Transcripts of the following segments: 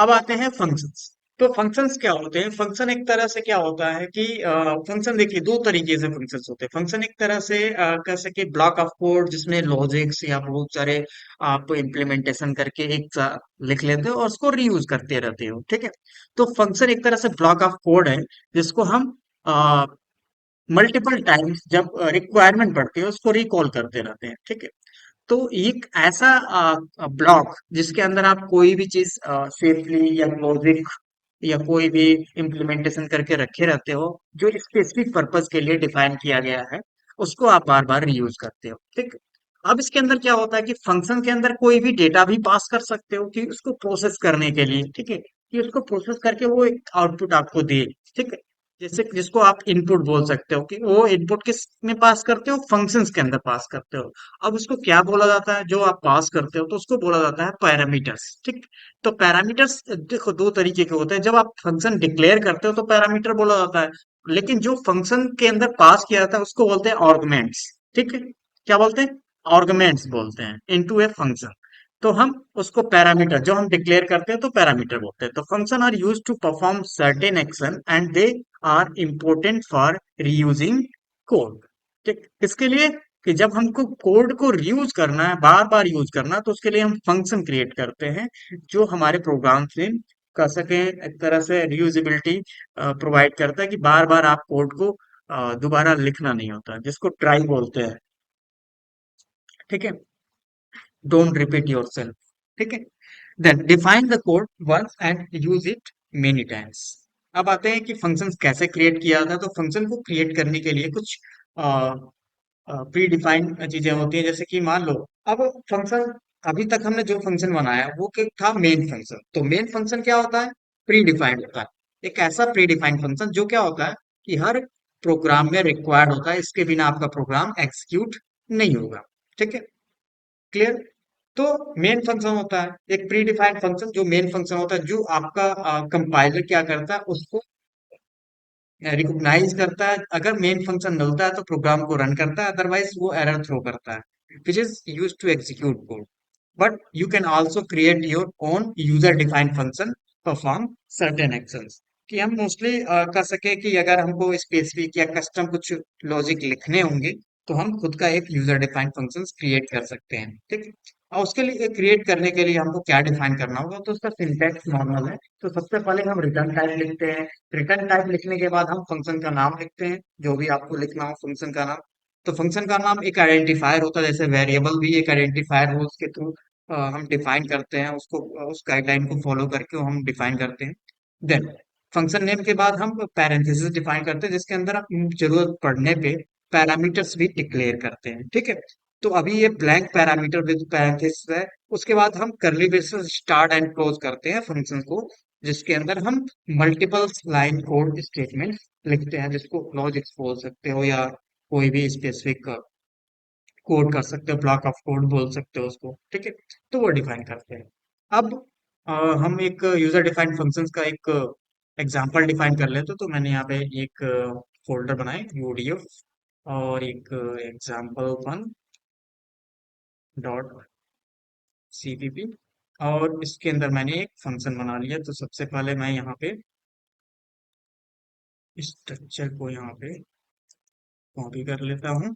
अब आते हैं फंक्शंस। तो फंक्शंस क्या होते हैं? फंक्शन एक तरह से क्या होता है कि फंक्शन देखिए दो तरीके से फंक्शंस होते हैं। फंक्शन एक तरह से कह सके ब्लॉक ऑफ कोड जिसमें लॉजिक्स या बहुत सारे आप इम्प्लीमेंटेशन करके लिख लेते हो और उसको रीयूज करते रहते हो, ठीक है। तो फंक्शन एक तरह से ब्लॉक ऑफ कोड है जिसको हम मल्टीपल टाइम्स जब रिक्वायरमेंट पड़ती है उसको रिकॉल करते रहते हैं, ठीक है। तो एक ऐसा ब्लॉक जिसके अंदर आप कोई भी चीज सेफली या लॉजिक या कोई भी इम्प्लीमेंटेशन करके रखे रहते हो जो स्पेसिफिक पर्पस के लिए डिफाइन किया गया है, उसको आप बार बार रीयूज करते हो, ठीक है। अब इसके अंदर क्या होता है कि फंक्शन के अंदर कोई भी डेटा भी पास कर सकते हो कि उसको प्रोसेस करने के लिए, ठीक है, कि उसको प्रोसेस करके वो एक आउटपुट आपको दे, ठीक है। जैसे जिसको आप इनपुट बोल सकते हो कि वो इनपुट किस में पास करते हो, फंक्शंस के अंदर पास करते हो। अब उसको क्या बोला जाता है जो आप पास करते हो? तो उसको बोला जाता है पैरामीटर्स, ठीक। तो पैरामीटर्स देखो दो तरीके के होते हैं। जब आप फंक्शन डिक्लेयर करते हो तो पैरामीटर बोला जाता है, लेकिन जो फंक्शन के अंदर पास किया जाता है उसको बोलते हैं आर्गुमेंट्स, ठीक है। क्या बोलते हैं? आर्गुमेंट्स बोलते हैं इनटू ए फंक्शन। तो हम उसको पैरामीटर जो हम डिक्लेयर करते हैं तो पैरामीटर बोलते हैं। तो function are use to perform certain action and they are important for reusing code, ठीक। इसके लिए कि जब हमको कोड को रीयूज करना है, बार बार यूज करना है, तो उसके लिए हम फंक्शन क्रिएट करते हैं जो हमारे प्रोग्राम से कर सके, एक तरह से रीयूजेबिलिटी प्रोवाइड करता है कि बार बार आप कोड को दोबारा लिखना नहीं होता, जिसको ट्राई बोलते हैं, ठीक है। डोंट रिपीट योरसेल्फ, ठीक है। Then define the code once and use it many times. अब आते हैं कि फंक्शंस कैसे क्रिएट किया जाता है। तो फंक्शन को क्रिएट करने के लिए कुछ प्री डिफाइंड चीजें होती हैं, जैसे कि मान लो अब फंक्शन, अभी तक हमने जो फंक्शन बनाया वो क्या था? Main function. तो मेन फंक्शन क्या होता है? प्री डिफाइंड होता है। एक ऐसा प्री डिफाइंड फंक्शन जो क्या होता है कि हर प्रोग्राम में रिक्वायर्ड होता है, इसके बिना आपका प्रोग्राम एग्जीक्यूट नहीं होगा, ठीक है। क्लियर? तो मेन फंक्शन होता है एक प्री डिफाइंड फंक्शन, जो मेन फंक्शन होता है जो आपका कंपाइलर क्या करता है उसको रिकॉग्नाइज करता है। अगर मेन फंक्शन मिलता है तो प्रोग्राम को रन करता है, अदरवाइज वो एरर थ्रो करता है, which is use to execute code. But you can also create your own user defined function perform certain actions. कि हम मोस्टली कर सके कि अगर हमको स्पेसिफिक या कस्टम कुछ लॉजिक लिखने होंगे तो हम खुद का एक यूजर डिफाइंड फंक्शन क्रिएट कर सकते हैं, ठीक। और उसके लिए क्रिएट करने के लिए हमको क्या डिफाइन करना होगा? तो उसका सिंटैक्स नॉर्मल है। तो सबसे पहले हम रिटर्न टाइप लिखते हैं। रिटर्न टाइप लिखने के बाद हम फंक्शन का नाम लिखते हैं, जो भी आपको लिखना हो फंक्शन का नाम। तो फंक्शन का नाम एक आइडेंटिफायर होता है, जैसे वेरिएबल भी एक आइडेंटिफायर हो, उसके थ्रू हम डिफाइन करते हैं उसको, उस गाइडलाइन को फॉलो करके हम डिफाइन करते हैं। देन फंक्शन नेम के बाद हम पैरेंथेसिस डिफाइन करते हैं, जिसके अंदर हम जरूरत पड़ने पे पैरामीटर्स भी डिक्लेयर करते हैं, ठीक है। तो अभी ये ब्लैंक पैरामीटर विद पैरेंथेसिस है। उसके बाद हम curly braces start and close करते हैं फंक्शन को, जिसके अंदर हम मल्टीपल लाइन कोड स्टेटमेंट लिखते हैं, जिसको लॉजिक्स बोल सकते हो या कोई भी स्पेसिफिक कोड कर सकते हो, ब्लॉक ऑफ कोड बोल सकते हो उसको, ठीक है। तो वो डिफाइन करते हैं। अब हम एक यूजर डिफाइंड फंक्शंस का एक एग्जांपल डिफाइन कर लेते, तो मैंने यहाँ पे एक फोल्डर बनाए यूडीएफ और एक एग्जाम्पल वन डॉट सीपीपी, और इसके अंदर मैंने एक फंक्शन बना लिया। तो सबसे पहले मैं यहाँ पे स्ट्रक्चर को यहाँ पे कॉपी कर लेता हूँ।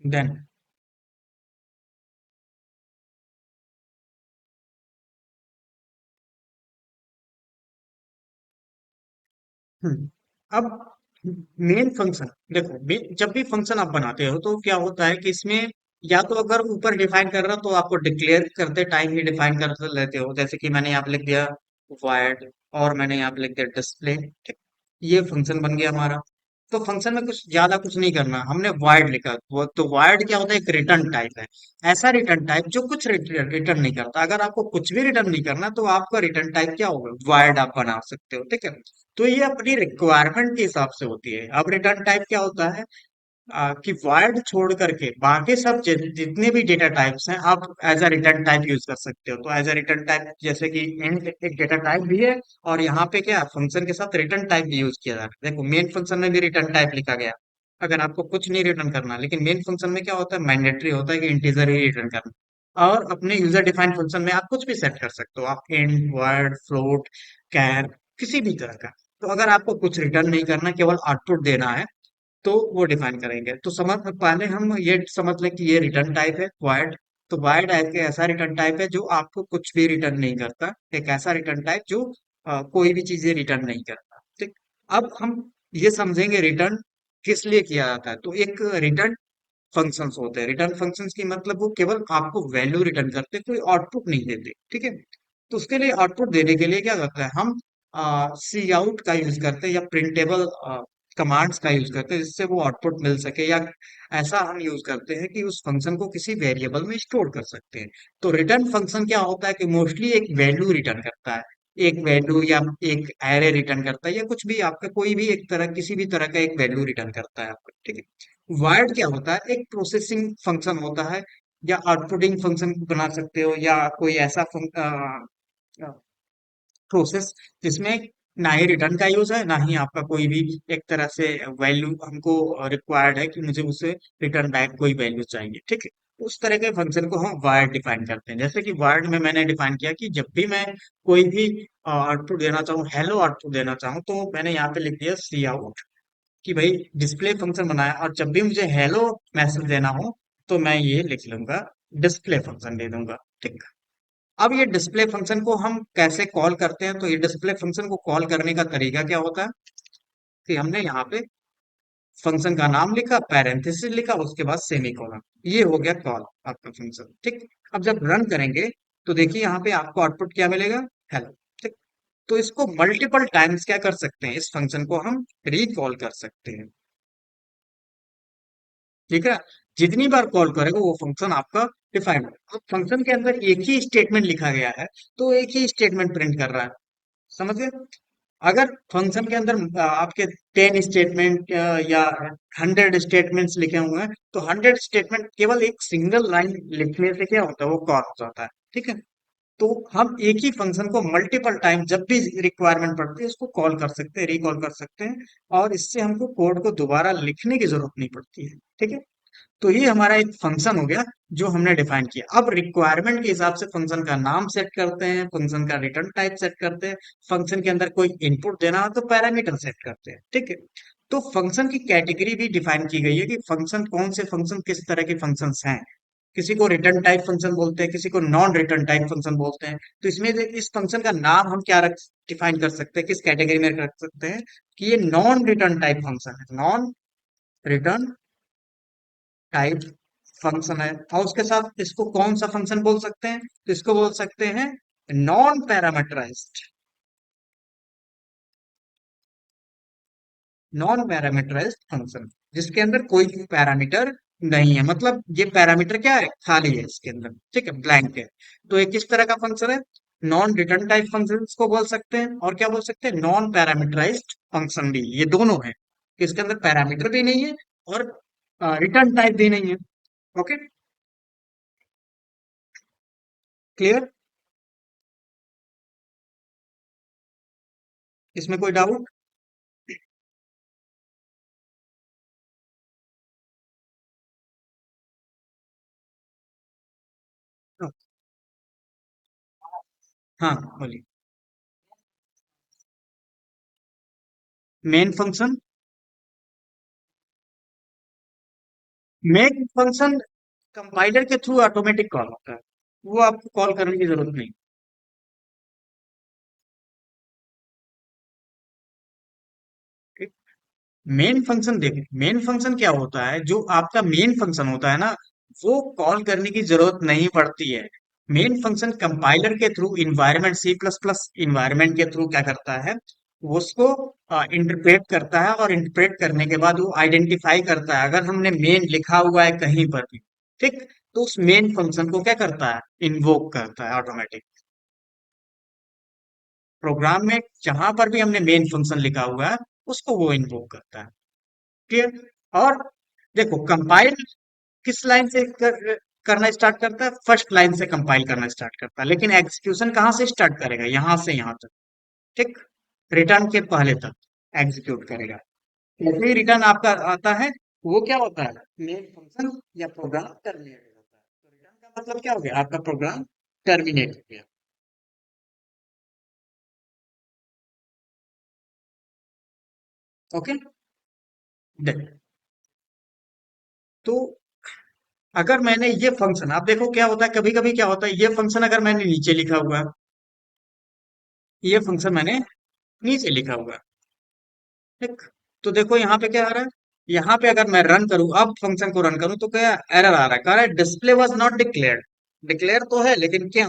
देन अब मेन फंक्शन देखो, जब भी फंक्शन आप बनाते हो तो क्या होता है कि इसमें या तो अगर ऊपर डिफाइन कर रहा हो तो आपको डिक्लेयर करते टाइम ही डिफाइन कर लेते हो, जैसे कि मैंने यहाँ पे लिख दिया void, और मैंने यहाँ पे लिख दिया डिस्प्ले, ठीक। ये फंक्शन बन गया हमारा। तो फंक्शन में कुछ ज्यादा कुछ नहीं करना, हमने void लिखा। वो तो void क्या होता है? एक रिटर्न टाइप है। ऐसा रिटर्न टाइप जो कुछ रिटर्न नहीं करता। अगर आपको कुछ भी रिटर्न नहीं करना तो आपका रिटर्न टाइप क्या होगा? void आप बना सकते हो, ठीक है। तो ये अपनी रिक्वायरमेंट के हिसाब से होती है। अब रिटर्न टाइप क्या होता है कि void छोड़ करके बाकी सब जितने भी डेटा टाइप्स हैं आप as a return type use कर सकते हो। तो एज अ रिटर्न टाइप जैसे कि इंट एक डेटा टाइप भी है, और यहाँ पे क्या फंक्शन के साथ रिटर्न टाइप भी यूज किया जा रहा है। देखो मेन फंक्शन में भी रिटर्न टाइप लिखा गया, अगर आपको कुछ नहीं रिटर्न करना, लेकिन मेन फंक्शन में क्या होता है? मैंडेटरी होता है कि इंटीजर ही रिटर्न करना। और अपने यूजर डिफाइंड फंक्शन में आप कुछ भी सेट कर सकते हो, आप इंट, वर्ड, फ्लोट, कैर, किसी भी तरह का। तो अगर आपको कुछ रिटर्न नहीं करना, केवल आउटपुट देना है, तो वो डिफाइन करेंगे। तो समझ पहले हम ये समझ लें कि ये रिटर्न टाइप है void। तो void एक ऐसा रिटर्न टाइप है जो आपको कुछ भी रिटर्न नहीं करता, एक ऐसा रिटर्न टाइप जो कोई भी चीजें रिटर्न नहीं करता। ठीक। अब हम ये समझेंगे रिटर्न किस लिए किया जाता है। तो एक रिटर्न फंक्शंस होते हैं, रिटर्न फंक्शंस की मतलब वो केवल आपको वैल्यू रिटर्न करते हैं, कोई आउटपुट नहीं देते। ठीक है। तो उसके लिए आउटपुट देने के लिए क्या करते हैं हम, सी आउट का यूज करते हैं या प्रिंटेबल कमांड्स का यूज करते हैं, जिससे वो आउटपुट मिल सके, या ऐसा हम यूज करते हैं कि उस फंक्शन को किसी वेरिएबल में स्टोर कर सकते हैं। तो रिटर्न फंक्शन क्या होता है कि मोस्टली एक वैल्यू रिटर्न करता है, एक वैल्यू या एक एरे रिटर्न करता है, या कुछ भी आपका कोई भी एक तरह, किसी भी तरह का एक वैल्यू रिटर्न करता है आपका। ठीक है। वाइड क्या होता है, एक प्रोसेसिंग फंक्शन होता है, या आउटपुटिंग फंक्शन बना सकते हो, या कोई ऐसा प्रोसेस जिसमें ना ही रिटर्न का यूज है, ना ही आपका कोई भी एक तरह से वैल्यू हमको रिक्वायर्ड है कि मुझे उससे रिटर्न बैक कोई वैल्यू चाहिए। ठीक है। उस तरह के फंक्शन को हम वार्ड डिफाइन करते हैं। जैसे कि वार्ड में मैंने डिफाइन किया कि जब भी मैं कोई भी आउटपुट देना चाहूँ, हेलो आउटपुट देना चाहूँ, तो मैंने यहाँ पे लिख दिया सी आउट, कि भाई डिस्प्ले फंक्शन बनाया, और जब भी मुझे हेलो मैसेज देना हो तो मैं ये लिख लूंगा, डिस्प्ले फंक्शन दे दूंगा। ठीक। अब ये डिस्प्ले फंक्शन को हम कैसे कॉल करते हैं, तो ये डिस्प्ले फंक्शन को कॉल करने का तरीका क्या होता है कि हमने यहाँ पे फंक्शन का नाम लिखा, पैरेंथेसिस लिखा, उसके बाद सेमीकोलन, ये हो गया कॉल आपका फंक्शन। ठीक। अब जब रन करेंगे तो देखिए यहाँ पे आपको आउटपुट क्या मिलेगा, हेलो। ठीक। तो इसको मल्टीपल टाइम्स क्या कर सकते हैं, इस फंक्शन को हम रिकॉल कर सकते हैं। ठीक है। जितनी बार कॉल करेगा वो फंक्शन आपका डिफाइंड होगा। अब फंक्शन के अंदर एक ही स्टेटमेंट लिखा गया है, तो एक ही स्टेटमेंट प्रिंट कर रहा है। समझ गए। अगर फंक्शन के अंदर आपके 10 स्टेटमेंट या 100 स्टेटमेंट्स लिखे हुए हैं, तो 100 स्टेटमेंट केवल एक सिंगल लाइन लिखने से क्या होता है, वो कॉल हो जाता है। ठीक है। तो हम एक ही फंक्शन को मल्टीपल टाइम जब भी रिक्वायरमेंट पड़ती है उसको कॉल कर सकते हैं, रिकॉल कर सकते हैं, और इससे हमको कोड को दोबारा लिखने की जरूरत नहीं पड़ती है। ठीक है। तो ये हमारा एक फंक्शन हो गया जो हमने डिफाइन किया। अब रिक्वायरमेंट के हिसाब से फंक्शन का नाम सेट करते हैं, फंक्शन का रिटर्न टाइप सेट करते हैं, फंक्शन के अंदर कोई इनपुट देना हो तो पैरामीटर सेट करते हैं। ठीक है। तो फंक्शन की कैटेगरी भी डिफाइन की गई है कि फंक्शन कौन से फंक्शन किस तरह के फंक्शंस हैं। किसी को रिटर्न टाइप फंक्शन बोलते हैं, किसी को नॉन रिटर्न टाइप फंक्शन बोलते हैं। तो इसमें इस फंक्शन का नाम हम क्या रख डिफाइन कर सकते हैं, किस कैटेगरी में रख सकते हैं कि ये नॉन रिटर्न टाइप फंक्शन है, नॉन रिटर्न टाइप फंक्शन है। और उसके साथ इसको कौन सा फंक्शन बोल सकते हैं, तो इसको बोल सकते हैं non parameterized, non parameterized function, जिसके अंदर कोई पैरामीटर नहीं है। मतलब ये पैरामीटर क्या है, खाली है इसके अंदर। ठीक है, ब्लैंक है। तो ये किस तरह का फंक्शन है, नॉन रिटर्न टाइप फंक्शन को बोल सकते हैं, और क्या बोल सकते हैं, नॉन पैरामीटराइज्ड फंक्शन भी। ये दोनों है कि इसके अंदर पैरामीटर भी नहीं है और रिटर्न टाइप भी नहीं है। ओके। क्लियर। इसमें कोई डाउट। हाँ, बोलिए। Main function, main function compiler के थ्रू ऑटोमेटिक कॉल होता है, वो आपको कॉल करने की जरूरत नहीं। ठीक। मेन फंक्शन देखिए, मेन फंक्शन क्या होता है, जो आपका मेन फंक्शन होता है ना, वो कॉल करने की जरूरत नहीं पड़ती है। मेन फंक्शन कंपाइलर के थ्रू, environment C plus plus environment के थ्रू क्या करता है, वो उसको इंटरप्रेट करता है, और इंटरप्रेट करने के बाद वो आइडेंटिफाई करता है, अगर हमने मेन लिखा हुआ है कहीं पर भी, ठीक, तो उस मेन फंक्शन को क्या करता है, इन्वोक करता है ऑटोमेटिक। प्रोग्राम में जहां पर भी हमने मेन फंक्शन लिखा हुआ है उसको वो इन्वोक करता है। क्लियर। और देखो, कंपाइल किस लाइन से करना स्टार्ट करता है, फर्स्ट लाइन से कंपाइल करना स्टार्ट करता है, लेकिन एग्जीक्यूशन कहाँ से स्टार्ट करेगा, यहां से यहां तक। ठीक। रिटर्न के पहले तक एग्जीक्यूट करेगा। जैसे ही रिटर्न आपका आता है, वो क्या होता है, मेन फंक्शन या प्रोग्राम टर्मिनेट हो जाता है। तो रिटर्न का मतलब क्या हो गया, आपका प्रोग्राम टर्मिनेट हो गया। ओके। देन तो अगर मैंने ये फंक्शन, आप देखो क्या होता है, कभी कभी क्या होता है, ये फंक्शन अगर मैंने नीचे लिखा हुआ है, ये फंक्शन मैंने नीचे लिखा हुआ है, ठीक। तो देखो यहाँ पे क्या आ रहा है, यहाँ पे अगर मैं रन करूं, अब फंक्शन को रन करूं, तो क्या एरर आ रहा है, कह रहा है display was not declared. Declare तो है लेकिन क्या,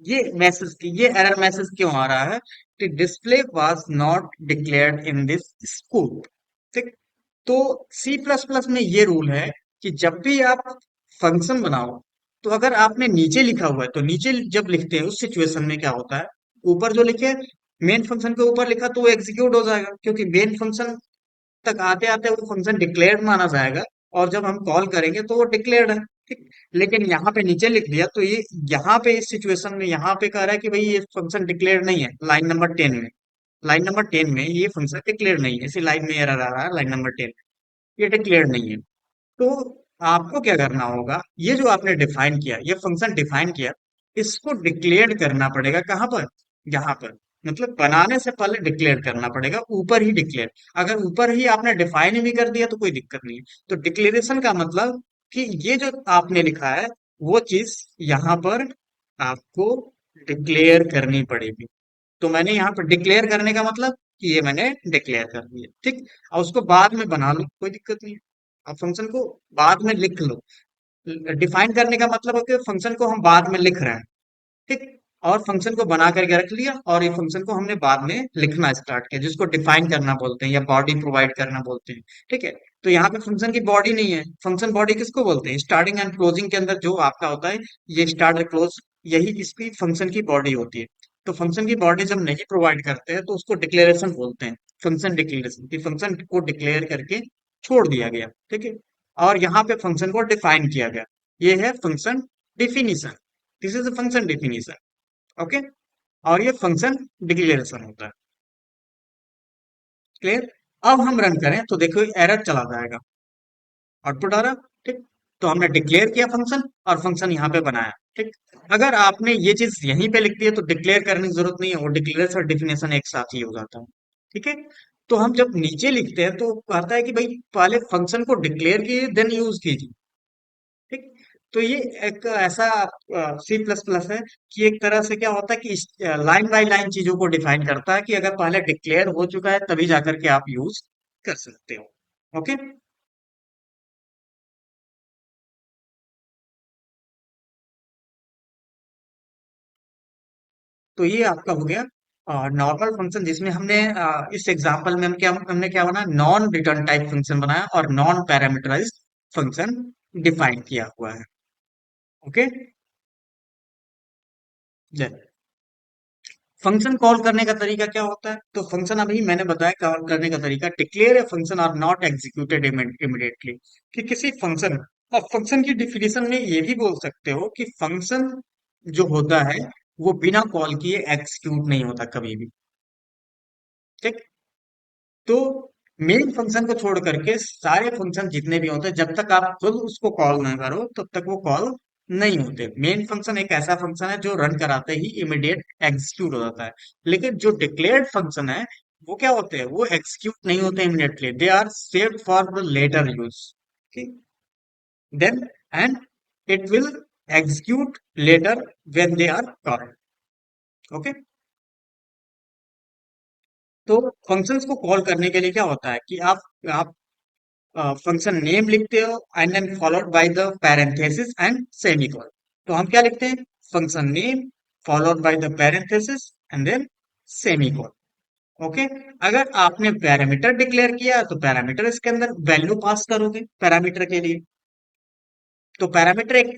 ये मैसेज की ये एरर मैसेज क्यों आ रहा है कि display was not declared in this scope, ठीक। तो सी प्लस प्लस में ये रूल है कि जब भी आप फंक्शन बनाओ, तो अगर आपने नीचे लिखा हुआ है, तो नीचे जब लिखते हैं उस सिचुएशन में क्या होता है, ऊपर जो लिखे मेन फंक्शन के ऊपर लिखा तो वो एग्जीक्यूट हो जाएगा, क्योंकि मेन फंक्शन तक आते आते वो फंक्शन डिक्लेयर्ड माना जाएगा, और जब हम कॉल करेंगे तो वो डिक्लेयर्ड है, ठीक। लेकिन यहाँ पे नीचे लिख दिया तो ये यहाँ पे इस सिचुएशन में यहाँ पे कह रहा है कि भाई ये फंक्शन डिक्लेयर्ड नहीं है, लाइन नंबर 10 में। लाइन नंबर 10 में ये फंक्शन डिक्लेयर्ड नहीं है, इसी लाइन में एरर आ रहा है, लाइन नंबर 10 ये डिक्लेयर्ड नहीं है। तो आपको क्या करना होगा, ये जो आपने डिफाइन किया, ये फंक्शन डिफाइन किया, इसको डिक्लेयर करना पड़ेगा कहाँ पर, यहाँ पर। मतलब बनाने से पहले डिक्लेयर करना पड़ेगा, ऊपर ही डिक्लेयर। अगर ऊपर ही आपने डिफाइन ही नहीं कर दिया तो कोई दिक्कत नहीं है। तो डिक्लेरेशन का मतलब कि ये जो आपने लिखा है, वो चीज यहाँ पर आपको डिक्लेयर करनी पड़ेगी। तो मैंने यहाँ पर डिक्लेयर करने का मतलब कि ये मैंने डिक्लेयर कर दिया, ठीक। और उसको बाद में बना लो, कोई दिक्कत नहीं है। आप फंक्शन को बाद में लिख लो। डिफाइन करने का मतलब है कि फंक्शन को हम बाद में लिख रहे हैं, ठीक। और फंक्शन को बना करके रख लिया, और ये फंक्शन को हमने बाद में लिखना स्टार्ट किया, जिसको डिफाइन करना बोलते हैं या बॉडी प्रोवाइड करना बोलते हैं, ठीक है। तो यहाँ पे फंक्शन की बॉडी नहीं है, फंक्शन बॉडी किसको बोलते हैं, स्टार्टिंग एंड क्लोजिंग के अंदर जो आपका होता है, ये स्टार्ट और क्लोज, यही इसकी फंक्शन की बॉडी होती है। तो फंक्शन की बॉडी जब नहीं प्रोवाइड करते हैं तो उसको डिक्लेरेशन बोलते हैं, फंक्शन डिक्लेरेशन, कि फंक्शन को डिक्लेयर करके छोड़ दिया गया, ठीक है। और यहाँ पे फंक्शन को डिफाइन किया गया, ये है function definition. This is a function definition. Okay. और ये फंक्शन डिक्लेरेशन होता है। क्लियर। अब हम रन करें तो देखो एरर चला जाएगा, आउटपुट आ रहा, ठीक। तो हमने डिक्लेयर किया फंक्शन, और फंक्शन यहाँ पे बनाया, ठीक। अगर आपने ये चीज यहीं पे लिख दी है तो डिक्लेयर करने की जरूरत नहीं है, वो डिक्लेरेशन और डिफिनेशन एक साथ ही हो जाता है, ठीक है। तो हम जब नीचे लिखते हैं तो कहता है कि भाई पहले फंक्शन को डिक्लेयर कीजिए देन यूज कीजिए, ठीक। तो ये एक ऐसा सी प्लस प्लस है कि एक तरह से क्या होता है कि लाइन बाय लाइन चीजों को डिफाइन करता है, कि अगर पहले डिक्लेयर हो चुका है तभी जाकर के आप यूज कर सकते हो। ओके। तो ये आपका हो गया नॉर्मल फंक्शन, जिसमें हमने इस एग्जांपल में हमने क्या बनाया, नॉन रिटर्न टाइप फंक्शन बनाया और नॉन पैरामीटराइज्ड फंक्शन डिफाइन किया हुआ है। ओके। फंक्शन कॉल करने का तरीका क्या होता है, तो फंक्शन अभी मैंने बताया कॉल करने का तरीका, declare a function are not executed immediately, कि किसी फंक्शन, अब फंक्शन की डिफिनेशन में ये भी बोल सकते हो कि फंक्शन जो होता है वो बिना कॉल किए एग्जीक्यूट नहीं होता कभी भी, ठीक। तो मेन फंक्शन को छोड़ करके सारे फंक्शन जितने भी होते हैं, जब तक आप खुद उसको कॉल ना करो तब तक वो कॉल नहीं होते। मेन फंक्शन एक ऐसा फंक्शन है जो रन कराते ही इमीडिएट एग्जीक्यूट हो जाता है। लेकिन जो डिक्लेयर्ड फंक्शन है, वो क्या होते हैं, वो एग्जीक्यूट नहीं होते immediately, they are saved for the later use, then and it will execute later when they are called. Okay. तो फंक्शंस को कॉल करने के लिए क्या होता है कि आप फंक्शन नेम लिखते हो and then followed by the parenthesis and semicolon. तो हम क्या लिखते हैं, function name followed by the parenthesis and then semicolon. Okay. अगर आपने पैरामीटर डिक्लेयर किया तो पैरामीटर इसके अंदर वैल्यू पास करोगे पैरामीटर के लिए। तो पैरामीटर एक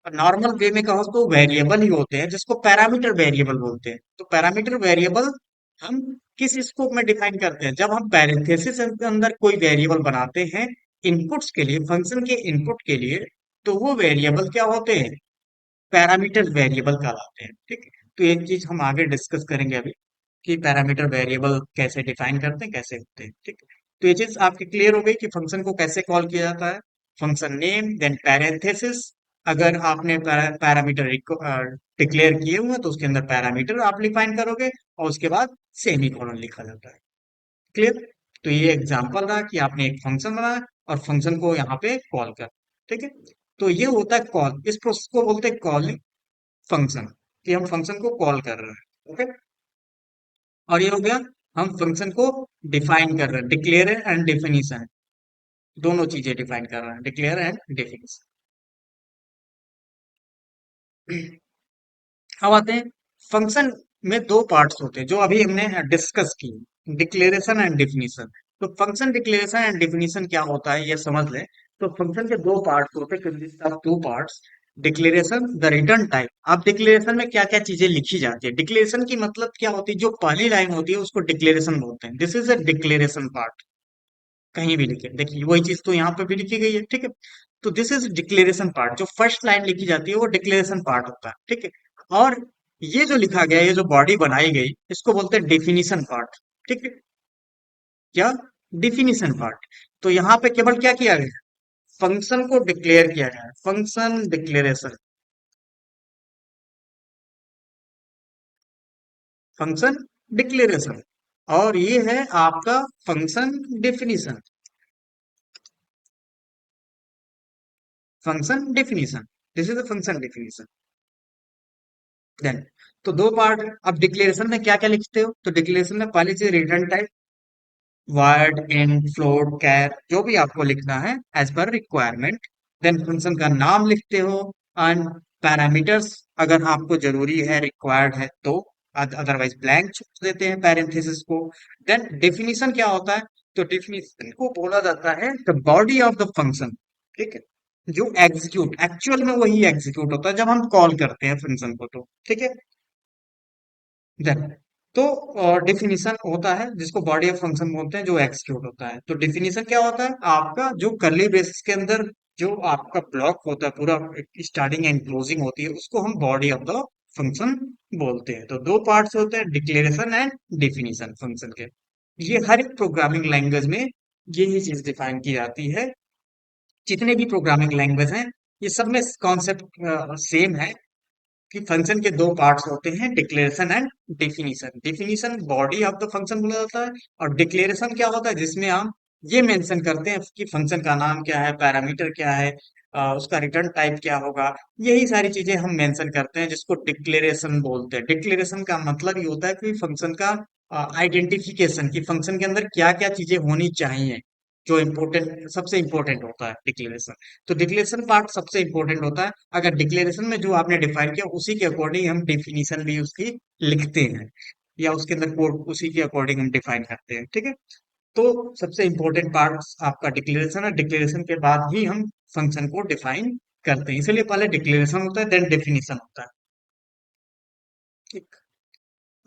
नॉर्मल वे में कहो तो वेरिएबल ही होते हैं, जिसको पैरामीटर वेरिएबल बोलते हैं। तो पैरामीटर वेरिएबल हम किस स्कोप में डिफाइन करते हैं, जब हम पैरेंथेसिस के अंदर कोई वेरिएबल बनाते हैं इनपुट्स के लिए, फंक्शन के इनपुट के लिए, तो वो वेरिएबल क्या होते हैं, पैरामीटर वेरिएबल कहलाते हैं, ठीक। तो एक चीज हम आगे डिस्कस करेंगे अभी, कि पैरामीटर वेरिएबल कैसे डिफाइन करते हैं, कैसे होते हैं, ठीक। तो ये चीज आपकी क्लियर हो गई कि फंक्शन को कैसे कॉल किया जाता है, फंक्शन नेम देन पैरेंथेसिस अगर आपने पैरामीटर डिक्लेयर किए हुए हैं तो उसके अंदर पैरामीटर आप डिफाइन करोगे और उसके बाद सेमी कोलन लिखा जाता है। क्लियर? तो ये एग्जांपल रहा कि आपने एक फंक्शन बनाया और फंक्शन को यहाँ पे कॉल कर, ठीक है? तो ये होता है कॉल, इस प्रोसेस को बोलते हैं कॉलिंग फंक्शन, कि हम फंक्शन को कॉल कर रहे हैं। ओके, और ये हो गया, हम फंक्शन को डिफाइन कर रहे हैं, डिक्लेयर एंड डिफिनीशन, दोनों चीजें डिफाइन कर रहे हैं, डिक्लेयर एंड डिफिनीशन। अब आते हैं फंक्शन में दो पार्ट्स होते हैं जो अभी हमने डिस्कस की, डिक्लेरेशन एंड डिफिनीशन। तो फंक्शन डिक्लेरेशन एंड डिफिनीशन क्या होता है ये समझ लें। तो फंक्शन के दो पार्ट्स होते हैं, consist of two parts. Declaration, the return type. अब डिक्लेरेशन में क्या क्या चीजें लिखी जाती है, डिक्लेरेशन की मतलब क्या होती है, जो पहली लाइन होती है उसको डिक्लेरेशन बोलते हैं, this is a declaration part. कहीं भी लिखे, देखिए वही चीज तो यहाँ पे भी लिखी गई है, ठीक है। तो दिस इज डिक्लेरेशन पार्ट, जो फर्स्ट लाइन लिखी जाती है वो डिक्लेरेशन पार्ट होता है, ठीक है। और ये जो लिखा गया, ये जो बॉडी बनाई गई, इसको बोलते हैं डेफिनेशन पार्ट, ठीक है। क्या? Definition part. तो यहाँ पे केवल क्या किया गया, फंक्शन को डिक्लेयर किया गया है, फंक्शन डिक्लेरेशन, फंक्शन डिक्लेरेशन। और ये है आपका function definition, function definition, this is the function definition. Then, तो दो पार्ट। अब डिक्लेरेशन में क्या क्या लिखते हो, तो डिक्लेरेशन में पहली चीज return type, void, int, float, char, जो भी आपको लिखना है as per requirement. Then function का नाम लिखते हो, एंड पैरामीटर्स अगर आपको जरूरी है, रिक्वायर्ड है तो, अदरवाइज ब्लैंक छोड़ देते हैं पैरेंथेसिस को। देन डेफिनेशन क्या होता है, तो डेफिनेशन को बोला जाता है the body of the function, ठीक है। जो एग्जीक्यूट, एक्चुअल में वही एग्जीक्यूट होता है जब हम कॉल करते हैं फंक्शन को, तो ठीक है। देन, तो डिफिनीशन होता है जिसको बॉडी ऑफ फंक्शन बोलते हैं, जो एग्जीक्यूट होता है। तो डिफिनीशन क्या होता है, आपका जो कर्ली ब्रेसेस के अंदर जो आपका ब्लॉक होता है, पूरा स्टार्टिंग एंड क्लोजिंग होती है, उसको हम बॉडी ऑफ द फंक्शन बोलते हैं। तो दो पार्ट्स होते हैं, डिक्लेरेशन एंड डिफिनीशन फंक्शन के। ये हर एक प्रोग्रामिंग लैंग्वेज में यही चीज डिफाइन की जाती है। जितने भी प्रोग्रामिंग लैंग्वेज हैं, ये सब में कॉन्सेप्ट सेम है, कि फंक्शन के दो पार्ट्स होते हैं, declaration and definition. Definition body of the function बोला जाता है, और डिक्लेरेशन क्या होता है, जिसमें हम ये मेंशन करते हैं कि फंक्शन का नाम क्या है, पैरामीटर क्या है, उसका रिटर्न टाइप क्या होगा। यही सारी चीजें हम मेंशन करते हैं, जिसको डिक्लेरेशन बोलते हैं। डिक्लेरेशन का मतलब ये होता है कि फंक्शन का आइडेंटिफिकेशन, कि फंक्शन के अंदर क्या क्या चीजें होनी चाहिए, जो इम्पोर्टेंट, सबसे इम्पोर्टेंट होता है डिक्लेरेशन। तो डिक्लेरेशन पार्ट सबसे इम्पोर्टेंट होता है। अगर डिक्लेरेशन में जो आपने डिफाइन किया उसी के अकॉर्डिंग हम डिफिनीशन भी उसकी लिखते हैं, या उसके अंदर कोड उसी के अकॉर्डिंग हम डिफाइन करते हैं, ठीक है। तो सबसे इम्पोर्टेंट पार्ट आपका डिक्लेरेशन है, डिक्लेरेशन के बाद ही हम फंक्शन को डिफाइन करते हैं, इसलिए पहले डिक्लेरेशन होता है देन डेफिनेशन होता है, ठीक।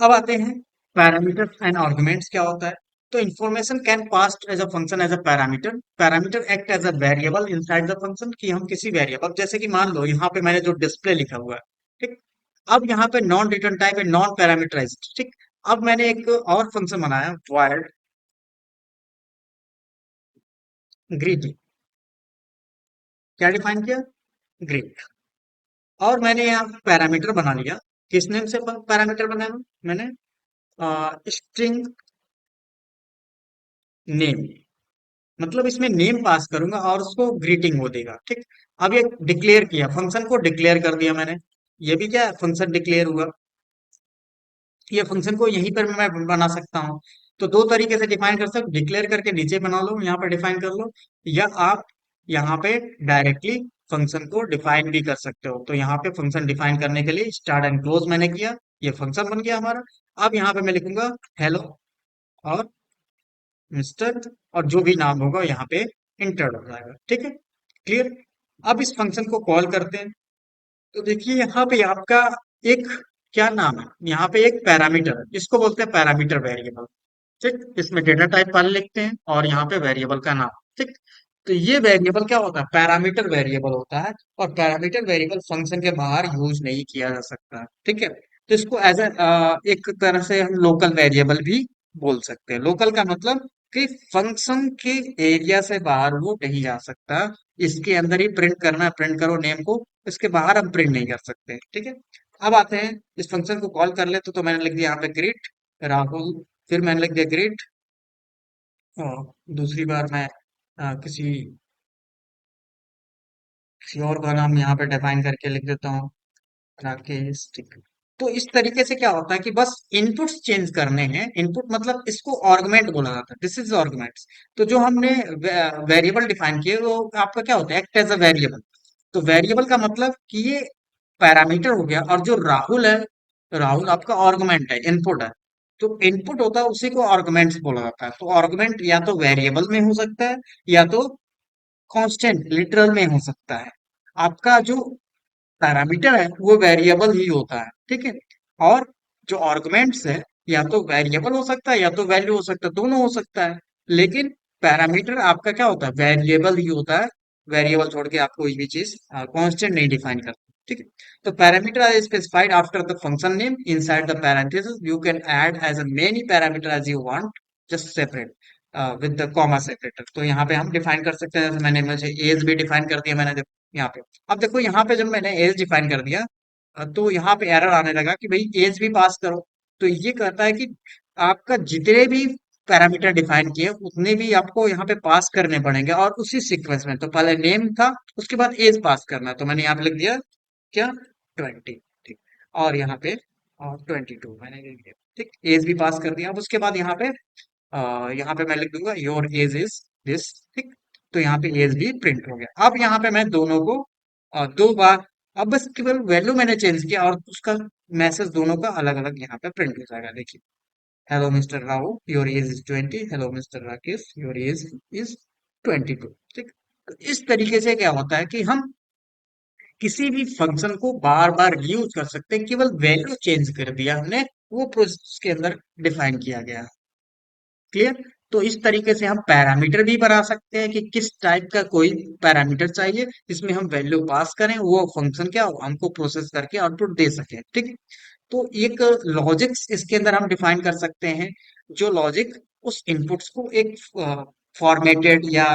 अब आते हैं पैरामीटर्स एंड आर्गुमेंट्स क्या होता है। तो information can pass as a function as a parameter, parameter act as a variable inside the function, कि हम किसी वेरिएबल, जैसे कि मान लो यहाँ पे मैंने जो डिस्प्ले लिखा हुआ है, ठीक। अब यहाँ पे नॉन रिटर्न टाइप है, नॉन पैरामीटराइज्ड, ठीक। अब मैंने एक और फंक्शन बनाया, वायर्ड ग्रीट, क्या डिफाइन किया, ग्रीट। और मैंने यहाँ पैरामीटर बना लिया, किस नेम से पैरामीटर बनाया मैंने, स्ट्रिंग नेम, मतलब इसमें नेम पास करूंगा और उसको ग्रीटिंग वो देगा, ठीक। अब ये डिक्लेयर किया, फंक्शन को डिक्लेयर कर दिया मैंने, ये भी क्या है, फंक्शन डिक्लेयर हुआ। ये फंक्शन को यहीं पर मैं बना सकता हूँ। तो दो तरीके से डिफाइन कर सकते, डिक्लेयर करके नीचे बना लो, यहाँ पर डिफाइन कर लो, या आप यहाँ पे डायरेक्टली फंक्शन को डिफाइन भी कर सकते हो। तो यहाँ पे फंक्शन डिफाइन करने के लिए स्टार्ट एंड क्लोज मैंने किया, ये फंक्शन बन गया हमारा। अब यहाँ पे मैं लिखूंगा हेलो और मिस्टर, और जो भी नाम होगा यहाँ पे इंटर हो जाएगा, ठीक है। क्लियर? अब इस फंक्शन को कॉल करते हैं। तो देखिए यहाँ पे आपका एक क्या नाम है, यहाँ पे एक पैरामीटर है, इसको बोलते हैं पैरामीटर वेरिएबल, ठीक। इसमें डेटा टाइप वाले लिखते हैं और यहाँ पे वेरिएबल का नाम, ठीक। तो ये वेरिएबल क्या होता है, पैरामीटर वेरिएबल होता है। और पैरामीटर वेरिएबल फंक्शन के बाहर यूज नहीं किया जा सकता, ठीक है। तो इसको एज एक तरह से हम लोकल वेरिएबल भी बोल सकते हैं। लोकल का मतलब कि फंक्शन के एरिया से बाहर वो नहीं जा सकता, इसके अंदर ही प्रिंट करना है, प्रिंट करो नेम को, इसके बाहर हम प्रिंट नहीं कर सकते, ठीक है। अब आते हैं इस फंक्शन को कॉल कर ले, तो मैंने लिख दिया यहाँ पे ग्रीट राहुल, फिर मैंने लिख दिया ग्रीट, दूसरी बार मैं किसी और का नाम यहाँ पे डिफाइन करके लिख देता हूँ, राकेश, ठीक है। तो इस तरीके से क्या होता है कि बस इनपुट्स चेंज करने हैं, इनपुट मतलब इसको आर्गुमेंट बोला जाता है, दिस इज आर्गुमेंट्स। तो जो हमने वेरिएबल डिफाइन किए वो आपका क्या होता है, एक्ट एज अ वेरिएबल। तो वेरिएबल का मतलब कि ये पैरामीटर हो गया, और जो राहुल है, राहुल आपका आर्गुमेंट है, इनपुट है। तो इनपुट होता है उसी को आर्गुमेंट्स बोला जाता है। तो आर्गुमेंट या तो वेरिएबल में हो सकता है, या तो कांस्टेंट लिटरल में हो सकता है। आपका जो पैरामीटर है वो वेरिएबल ही होता है, ठीक है। और जो आर्गुमेंट्स है, या तो वेरिएबल हो सकता है या तो वैल्यू हो सकता है, दोनों हो सकता है। लेकिन पैरामीटर आपका क्या होता है, वेरिएबल ही होता है। वेरिएबल छोड़ के आप कोई भी चीज कांस्टेंट नहीं डिफाइन करते, ठीक है। तो parameter are specified after the function name inside the parentheses, you can add as many parameter as you want, just separate with the comma separator. तो यहाँ पे हम डिफाइन कर सकते हैं, जैसे मैंने मुझे एज भी डिफाइन कर दिया मैंने, यहाँ पे। अब देखो यहाँ पे जब मैंने एज डिफाइन कर दिया, तो यहाँ पे एरर आने लगा कि भाई एज भी पास करो। तो ये कहता है कि आपका जितने भी पैरामीटर डिफाइन किए उतने भी आपको यहाँ पे पास करने पड़ेंगे, और उसी सीक्वेंस में। तो पहले नेम था, उसके बाद एज पास करना है, तो मैंने यहाँ पे लिख दिया क्या, 20, ठीक। और यहाँ पे 22 मैंने लिख दिया, ठीक। एज भी पास कर दिया। अब उसके बाद यहाँ पे मैं लिख दूंगा योर एज इज दिस, ठीक। तो यहाँ पे एज भी प्रिंट हो गया। अब यहाँ पे मैं दोनों को दो बार, अब बस केवल वैल्यू मैंने चेंज किया, और उसका मैसेज दोनों का अलग अलग यहाँ पे प्रिंट हो जाएगा, देखिए। Hello mister Rahu, your age is 20, hello mister Rakesh, your age is 22, ठीक। तो इस तरीके से क्या होता है कि हम किसी भी फंक्शन को बार बार यूज कर सकते हैं, केवल वैल्यू चेंज कर दिया हमने, वो प्रोसेस के अंदर डिफाइन किया गया। क्लियर। तो इस तरीके से हम पैरामीटर भी बना सकते हैं कि किस टाइप का कोई पैरामीटर चाहिए जिसमें हम वैल्यू पास करें, वो फंक्शन क्या हमको प्रोसेस करके आउटपुट दे सके, ठीक। तो एक लॉजिक्स इसके अंदर हम डिफाइन कर सकते हैं, जो लॉजिक उस इनपुट्स को एक फॉर्मेटेड या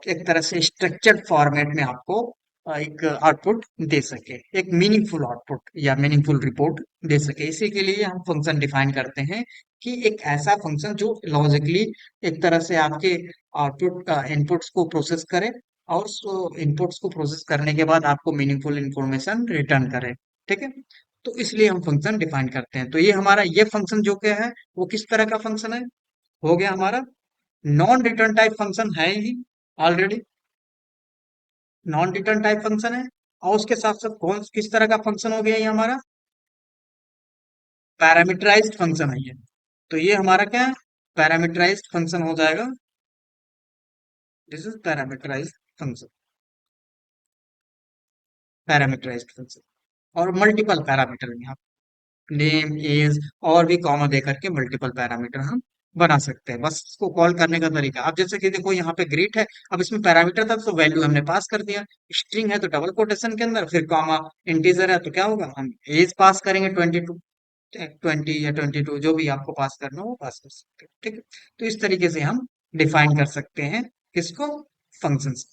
एक तरह से स्ट्रक्चर्ड फॉर्मेट में आपको एक आउटपुट दे सके, एक मीनिंगफुल आउटपुट या मीनिंगफुल रिपोर्ट दे सके। इसी के लिए हम फंक्शन डिफाइन करते हैं कि एक ऐसा फंक्शन जो लॉजिकली एक तरह से आपके आउटपुट इनपुट्स को प्रोसेस करे, और उस इनपुट्स को प्रोसेस करने के बाद आपको मीनिंगफुल इंफॉर्मेशन रिटर्न करे, ठीक है। तो इसलिए हम फंक्शन डिफाइन करते हैं। तो ये हमारा ये फंक्शन जो क्या है, वो किस तरह का फंक्शन है, हो गया हमारा नॉन रिटर्न टाइप फंक्शन है ही already, non return type function है। और उसके साथ साथ कौन किस तरह का फंक्शन हो गया ये हमारा, पैरामीटराइज्ड फंक्शन है ये। तो ये हमारा क्या है, पैरामीटराइज्ड फंक्शन हो जाएगा, this is parameterized function, parameterized function. और मल्टीपल पैरामीटर यहाँ नेम एज और भी कॉमा दे करके मल्टीपल पैरामीटर हम बना सकते हैं, बस इसको कॉल करने का तरीका। अब जैसे कि देखो यहाँ पे ग्रीट है, अब इसमें पैरामीटर था तो वैल्यू हमने पास कर दिया, स्ट्रिंग है तो डबल कोटेशन के अंदर, फिर कॉमा, इंटीजर है तो क्या होगा, हम एज पास करेंगे 22, 20 या 22 जो भी आपको पास करना हो वो पास कर सकते हैं, ठीक है। तो इस तरीके से हम डिफाइन कर सकते हैं किसको, फंक्शंस।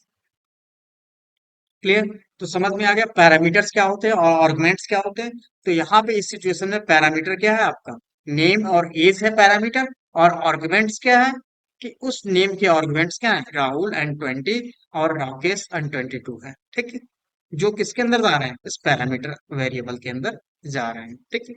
क्लियर। तो समझ में आ गया पैरामीटर्स क्या होते हैं और आर्गुमेंट्स क्या होते हैं। तो यहाँ पे इस सिचुएशन में पैरामीटर क्या है आपका, नेम और एज है पैरामीटर, और आर्गुमेंट्स क्या है कि उस नेम के आर्गुमेंट्स क्या है, राहुल एंड 20 और राकेश एंड 22 है, ठीक है। जो किसके अंदर जा रहे हैं, इस पैरामीटर वेरिएबल के अंदर जा रहे हैं, ठीक है।